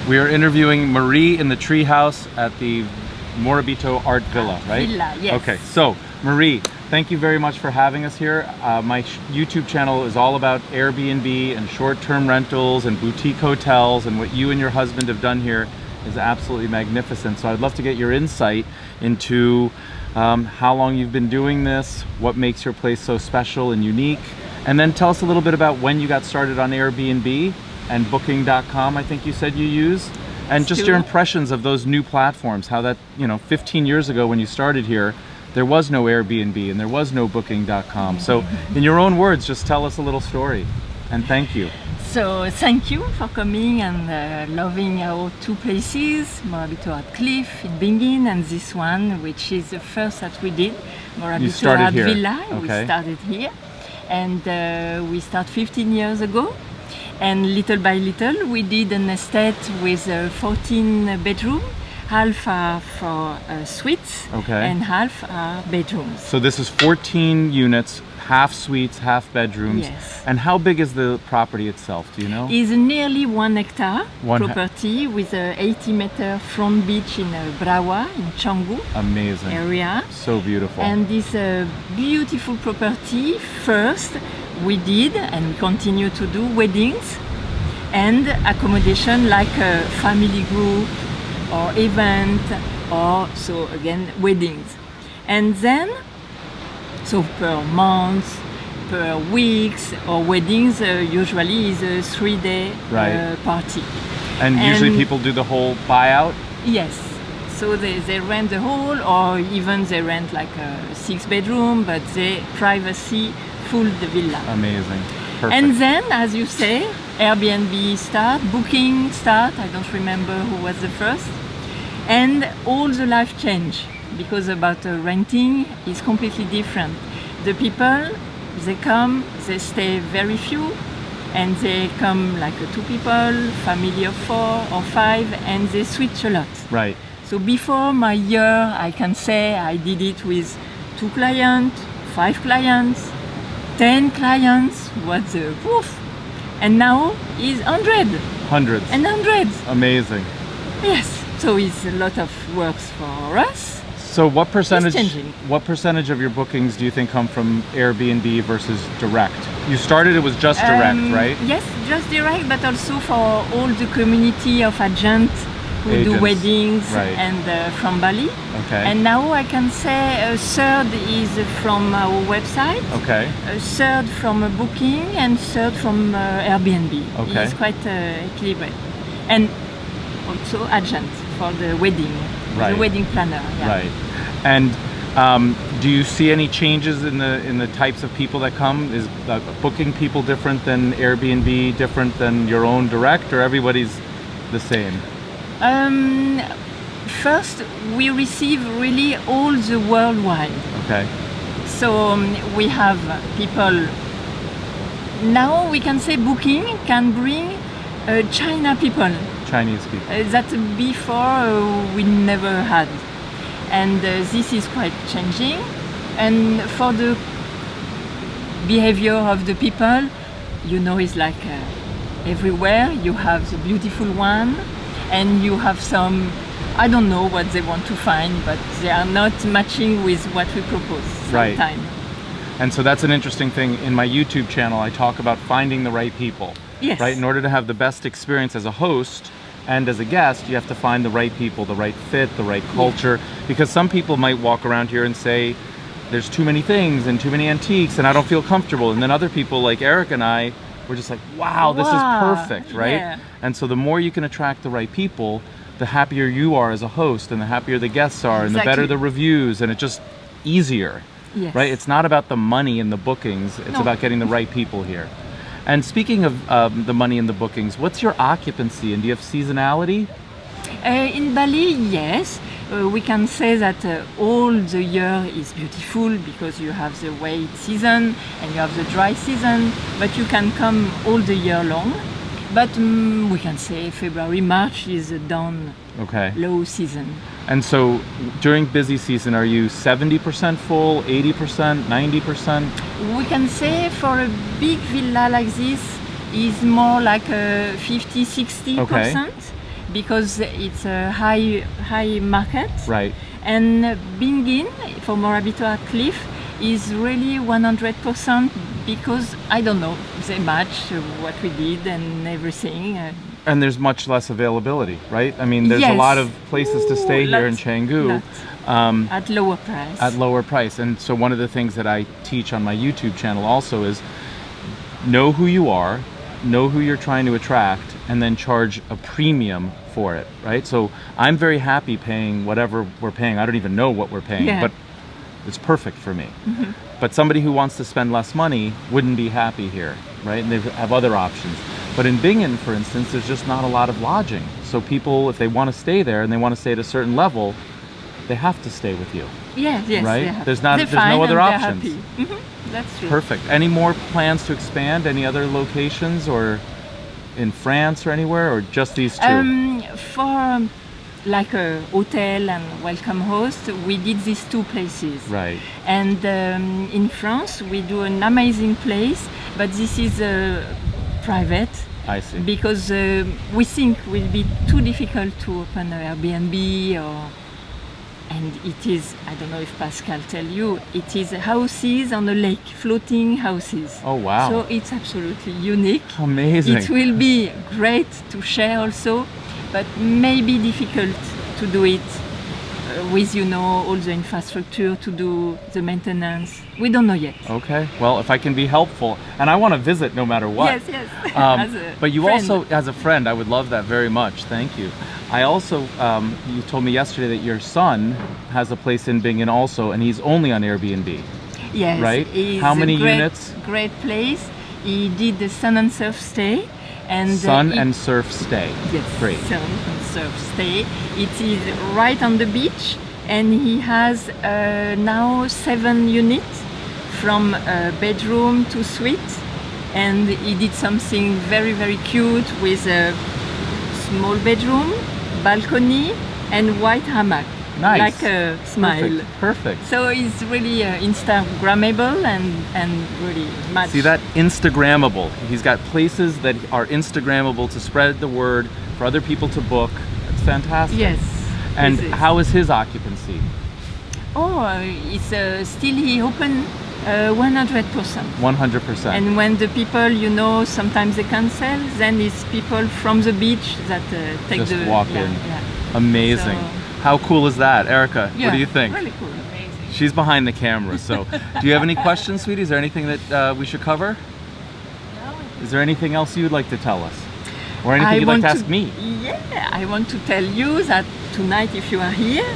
We are interviewing Marie in the treehouse at the Morabito Art Villa, right? Villa, yes. Okay, so Marie, thank you very much for having us here. My YouTube channel is all about Airbnb and short-term rentals and boutique hotels, and what you and your husband have done here is absolutely magnificent. So I'd love to get your insight into how long you've been doing this, what makes your place so special and unique, and then tell us a little bit about when you got started on Airbnb and booking.com, I think you said you use, and just your impressions of those new platforms, how that, 15 years ago when you started here, there was no Airbnb and there was no booking.com. So in your own words, just tell us a little story, and thank you. So thank you for coming and loving our two places, Morabito Art Cliff in Bingin and this one, which is the first that we did, Morabito Art Villa. Okay. We started here, and we started 15 years ago. And little by little, we did an estate with 14 bedrooms. Half are for suites, and half are bedrooms. So this is 14 units, half suites, half bedrooms. Yes. And how big is the property itself, do you know? It's nearly 1 hectare property with a 80-meter front beach in Brawa, in Canggu Amazing. area. So beautiful. And this beautiful property, first we did and we continue to do weddings and accommodation like a family group or event, or so again weddings. And then, so per month, per weeks, or weddings usually is a 3-day party. And usually people do the whole buyout? Yes. So they rent the whole, or even they rent like a 6-bedroom, but they privacy full the villa. Amazing. Perfect. And then, as you say, Airbnb start, booking start, I don't remember who was the first, and all the life change, because about renting is completely different. The people, they come, they stay very few, and they come like 2 people, family of 4 or 5, and they switch a lot. Right. So before my year, I can say I did it with 2 clients, 5 clients, 10 clients, what's the proof? And now is 100. Hundreds. And hundreds. Amazing. Yes, so it's a lot of works for us. So what percentage of your bookings do you think come from Airbnb versus direct? You started, it was just direct, right? Yes, just direct, but also for all the community of agents who do weddings and from Bali. Okay. And now I can say a third is from our website, a third from a booking, and third from Airbnb. Okay. It's quite equilibrated. And also agent for the wedding, the wedding planner. Yeah. Right. And do you see any changes in the types of people that come? Is booking people different than Airbnb, different than your own direct, or everybody's the same? First, we receive really all the worldwide. Okay. So we have people. Now we can say booking can bring China people. Chinese people. That before we never had. And this is quite changing. And for the behavior of the people, it's like everywhere. You have the beautiful one, and you have some, I don't know what they want to find, but they are not matching with what we propose sometimes. Right. And so that's an interesting thing. In my YouTube channel, I talk about finding the right people. Yes. Right? In order to have the best experience as a host and as a guest, you have to find the right people, the right fit, the right culture. Because some people might walk around here and say, there's too many things and too many antiques and I don't feel comfortable. And then other people like Eric and I, we're just like, wow, this is perfect, right? Yeah. And so the more you can attract the right people, the happier you are as a host, and the happier the guests are, and the better the reviews, and it's just easier, right? It's not about the money and the bookings, it's about getting the right people here. And speaking of the money and the bookings, what's your occupancy, and do you have seasonality? In Bali, yes. We can say that all the year is beautiful because you have the wet season and you have the dry season, but you can come all the year long. But we can say February, March is a down, low season. And so during busy season, are you 70% full, 80%, 90%? We can say for a big villa like this is more like 50-60%. because it's a high market. Right. And Bingin for Morabito Cliff is really 100% because I don't know, they match what we did and everything. And there's much less availability, right? I mean, there's a Yes. lot of places to stay here in Lots. Canggu. At lower price. At lower price. And so one of the things that I teach on my YouTube channel also is know who you are, know who you're trying to attract, and then charge a premium for it, right? So I'm very happy paying whatever we're paying. I don't even know what we're paying, Yeah. but it's perfect for me. But somebody who wants to spend less money wouldn't be happy here, right? And they have other options. But in Bingen, for instance, there's just not a lot of lodging. So people, if they want to stay there and they want to stay at a certain level, they have to stay with you. Yes, Right? they have. There's They're no fine other and they're options. happy. That's true. Perfect. Any more plans to expand? Any other locations or in France or anywhere, or just these two? For like a hotel and welcome host, we did these two places. Right. And in France, we do an amazing place, but this is private I see. because we think it will be too difficult to open an Airbnb and it is, I don't know if Pascal tell you, it is houses on a lake, floating houses. Oh, wow. So it's absolutely unique. Amazing. It will be great to share also, but maybe difficult to do it with, all the infrastructure to do the maintenance. We don't know yet. Okay. Well, if I can be helpful, and I want to visit no matter what. Yes. As a But you friend. also, as a friend, I would love that very much. Thank you. I also, you told me yesterday that your son has a place in Bingen also, and he's only on Airbnb. Yes. Right? It's How many a great, units? Great place. He did the sun and surf stay. And Sun and surf stay. Yes, Great. sun and surf stay. It is right on the beach, and he has now 7 units from bedroom to suite, and he did something very, very cute with a small bedroom, balcony, and white hammock. Nice. Like a smile. Perfect. So it's really Instagrammable and really much. See that? Instagrammable. He's got places that are Instagrammable to spread the word for other people to book. It's fantastic. Yes. And this is. how is his occupancy? Oh, it's still he open 100%. 100%. And when the people, sometimes they cancel, then it's people from the beach that take Just the walk yeah, in. Yeah. Amazing. So- How cool is that, Erica? Yeah, What do you think? Really cool. Amazing. She's behind the camera, so do you have any questions, sweetie? Is there anything that we should cover? No. Is there anything else you'd like to tell us? Or anything you'd like to ask me? Yeah, I want to tell you that tonight, if you are here,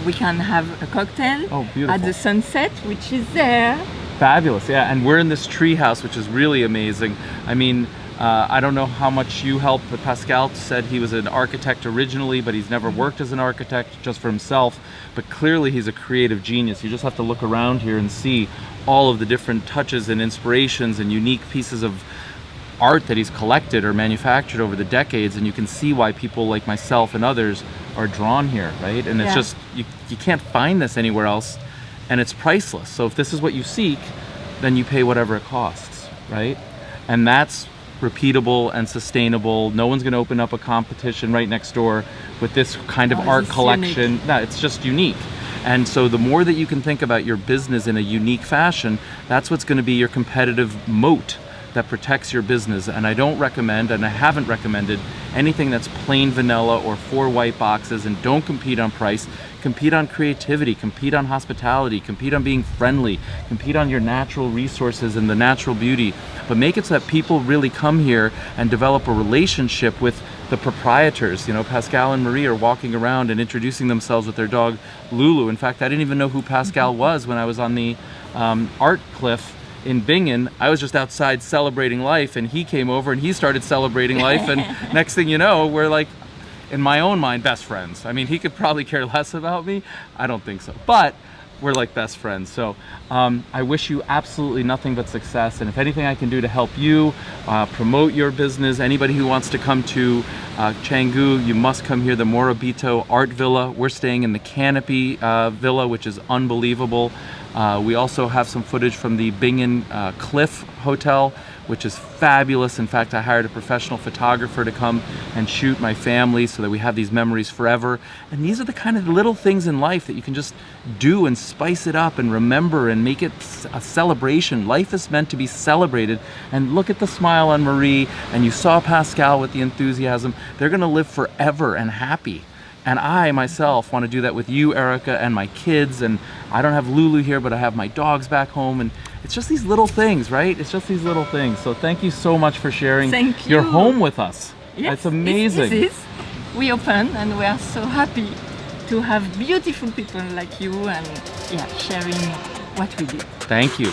we can have a cocktail Oh, beautiful. at the sunset, which is there. Fabulous, yeah. And we're in this tree house, which is really amazing. I mean, I don't know how much you helped, but Pascal said he was an architect originally, but he's never worked as an architect, just for himself. But clearly he's a creative genius. You just have to look around here and see all of the different touches and inspirations and unique pieces of art that he's collected or manufactured over the decades, and you can see why people like myself and others are drawn here, right? And it's Yeah. just, you can't find this anywhere else, and it's priceless. So if this is what you seek, then you pay whatever it costs, right? And that's repeatable and sustainable. No one's going to open up a competition right next door with this kind of Oh, art this is collection. unique. No, it's just unique. And so the more that you can think about your business in a unique fashion, that's what's going to be your competitive moat that protects your business. And I don't recommend, and I haven't recommended, anything that's plain vanilla or 4 white boxes. And don't compete on price. Compete on creativity, compete on hospitality, compete on being friendly, compete on your natural resources and the natural beauty. But make it so that people really come here and develop a relationship with the proprietors. Pascal and Marie are walking around and introducing themselves with their dog Lulu. In fact, I didn't even know who Pascal was when I was on the art cliff in Bingen. I was just outside celebrating life, and he came over and he started celebrating life, and next thing you know, we're like, in my own mind, best friends. I mean, he could probably care less about me. I don't think so, but we're like best friends. So I wish you absolutely nothing but success, and if anything I can do to help you promote your business, anybody who wants to come to Canggu, you must come here, the Morabito Art Villa. We're staying in the Canopy Villa, which is unbelievable. We also have some footage from the Bingen Cliff Hotel, which is fabulous. In fact, I hired a professional photographer to come and shoot my family so that we have these memories forever. And these are the kind of little things in life that you can just do and spice it up and remember and make it a celebration. Life is meant to be celebrated. And look at the smile on Marie, and you saw Pascal with the enthusiasm. They're gonna live forever and happy. And I myself want to do that with you, Erica, and my kids. And I don't have Lulu here, but I have my dogs back home. And it's just these little things, right? It's just these little things. So thank you so much for sharing your home with us. Yes, it's amazing. It is. We open and we are so happy to have beautiful people like you and sharing what we do. Thank you.